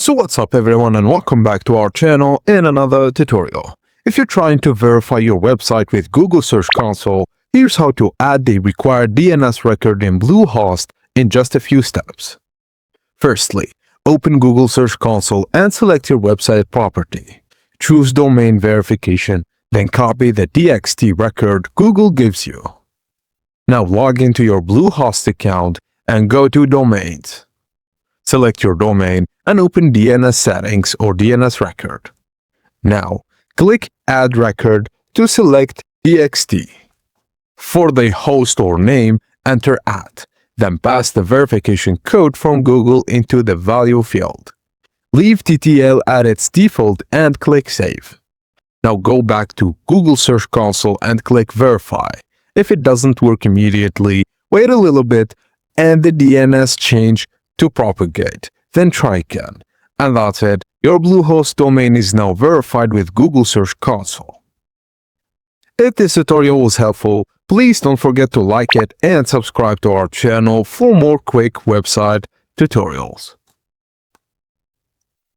So what's up everyone, and welcome back to our channel in another tutorial. If you're trying to verify your website with Google Search Console, here's how to add the required DNS record in Bluehost in just a few steps. Firstly, open Google Search Console and select your website property. Choose domain verification, then copy the txt record Google gives you. Now log into your Bluehost account and go to Domains. Select your domain and open DNS settings or DNS record. Now, click Add Record to select txt. For the host or name, enter @ then pass the verification code from Google into the value field. Leave TTL at its default and click Save. Now go back to Google Search Console and click Verify. If it doesn't work immediately, wait a little bit and the DNS change to propagate, then try again. And that's it, your Bluehost domain is now verified with Google Search Console. If this tutorial was helpful, please don't forget to like it and subscribe to our channel for more quick website tutorials.